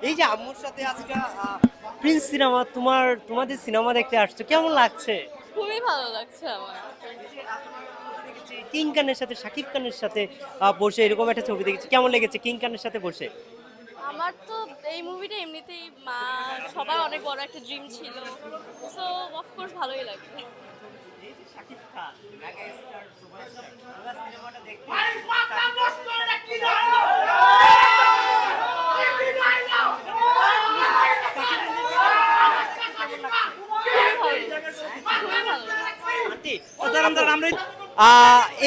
এই যে আম্মুর সাথে আজকে প্রিন্স সিনেমা তোমাদের সিনেমা দেখতে আসছো, কেমন লাগছে? খুবই ভালো লাগছে আমার। কিং খানের সাথে শাকিব খানের সাথে বসে এরকম একটা ছবি দেখেছি, কেমন লেগেছে কিং খানের সাথে বসে? আমার তো এই মুভিটা এমনিতেই সবার অনেক বড় একটা ড্রিম ছিল, সো অফকোর্স ভালোই লাগবে। শাকিব খান মেগাস্টার সুপারস্টার পুরো সিনেমাটা দেখতে খুবই ভালো লাগছে।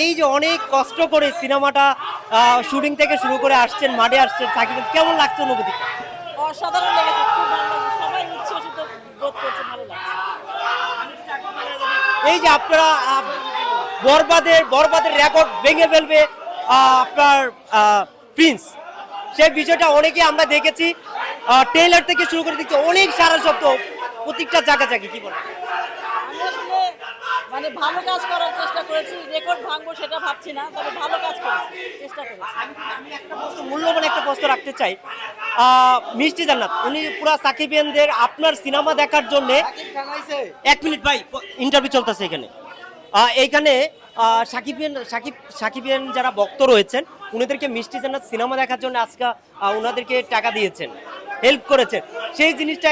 এই যে অনেক কষ্ট করে সিনেমাটা শুটিং থেকে শুরু করে আসছেন, মাঠে আসছেন, সাকিব কেমন লাগছে অনুভূতিটা? অসাধারণ লেগেছে, খুব ভালো লাগছে, সবাই উচ্ছ্বসিত বোধ করছে, ভালো লাগছে। এই যে আপনারা বরবাদের রেকর্ড ভেঙে ফেলবে আপনার প্রিন্স, সেই বিষয়টা অনেকে আমরা দেখেছি, ট্রেলার থেকে শুরু করে দেখছি অনেক সারা শব্দ প্রত্যেকটা জায়গায় কি বলে? আমি আসলে মানে ভালো কাজ করার চেষ্টা করেছি, রেকর্ড ভাঙবো সেটা ভাবছি না, তবে ভালো কাজ করেছি, চেষ্টা করেছি। আমি একটা প্রশ্ন, মূল্যবান একটা প্রশ্ন রাখতে চাই। মিষ্টি জান্নাত উনি পুরা সাকিবিয়ানদের আপনার সিনেমা দেখার জন্য, এক মিনিট ভাই, ইন্টারভিউ চলতেছে এখানে। এইখানে সাকিবিয়ান যারা ভক্ত রয়েছেন উনাদেরকে মিষ্টি জান্নাত সিনেমা দেখার জন্য আজকে উনাদেরকে টাকা দিয়েছেন, হেল্প করেছেন। সেই জিনিসটা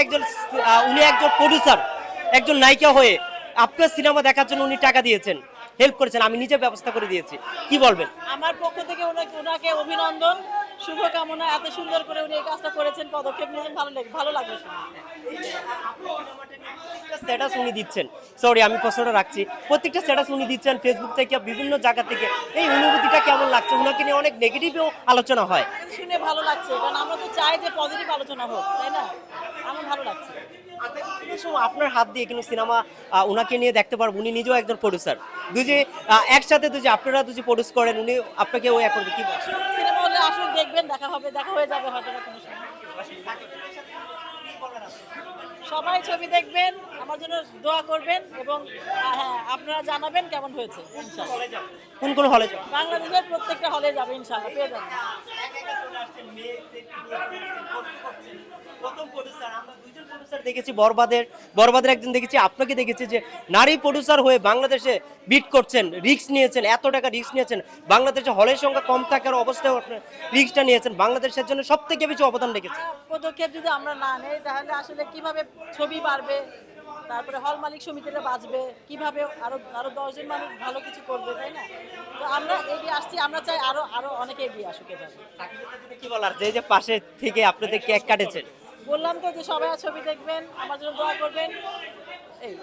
উনি একজন প্রডিউসার, একজন নায়িকা হয়ে আপনার সিনেমা দেখার জন্য উনি টাকা দিয়েছেন, হেল্প করেছেন, আমি নিজে ব্যবস্থা করে দিয়েছি, কি বলবেন? আমার পক্ষ থেকে ওনাকে অভিনন্দন, শুভকামনা। এত সুন্দর করে উনি এই কাজটা করেছেন, পদক্ষেপ নিয়েছেন, ভালো লাগলো শুনে। স্ট্যাটাস উনি দিচ্ছেন, সরি আমি প্রশ্নটা রাখছি, প্রত্যেকটা স্ট্যাটাস উনি দিচ্ছেন ফেসবুক থেকে বিভিন্ন জায়গা থেকে, এই অনুভূতিটা কেমন লাগছে? উনাকে নিয়ে অনেক নেগেটিভও আলোচনা হয়, শুনে ভালো লাগছে, কারণ আমরা তো চাই যে পজিটিভ আলোচনা হোক, তাই না? আমার ভালো লাগছে। আপনার হাত দিয়ে কিন্তু সিনেমা উনাকে নিয়ে দেখতে পারবো, উনি নিজেও একজন প্রডিউসার, দুজে একসাথে আপনারা দুজে প্রডিউস করেন, উনি আপনাকে ওই করবে, কি বলছেন? সিনেমা হলে আসুন, দেখবেন, দেখা হবে, দেখা হয়ে যাবে হয়তো বা কোনো সময়। সবাই ছবি দেখবেন, আমার জন্য দোয়া করবেন, এবং হ্যাঁ, আপনারা জানাবেন কেমন হয়েছে। ইনশাআল্লাহ কোন কোন হলে যাবেন? বাংলাদেশের প্রত্যেকটা হলে যাবে, ইনশাআল্লাহ পেয়ে যাবেন। দেখেছি বরবাদের একজন দেখেছি, আপনাকে দেখেছি যে নারী প্রডিউসার হয়ে বাংলাদেশে বিট করছেন, রিস্ক নিয়েছেন, এত টাকা রিস্ক নিয়েছেন, বাংলাদেশে হলের সংখ্যা কম থাকার অবস্থায় রিস্কটা নিয়েছেন, বাংলাদেশের জন্য সব থেকে বেশি অবদান রেখেছেন। পদক্ষেপ যদি আমরা না নেই তাহলে আসলে কিভাবে ছবি বাড়বে, তারপরে হল মালিক সমিতিটা বাঁচবে কিভাবে, আরো আরো 10 জন মানুষ ভালো কিছু করবে, তাই না? তো আমরা এগিয়ে আসছি, আমরা চাই আরো আরো অনেকে এগিয়ে আসুক এভাবে। কি বলার, যে পাশে থেকে আপনাদের কেক কাটেছেন? বললাম তো যে সবাই ছবি দেখবেন, আমার জন্য দোয়া করবেন, এই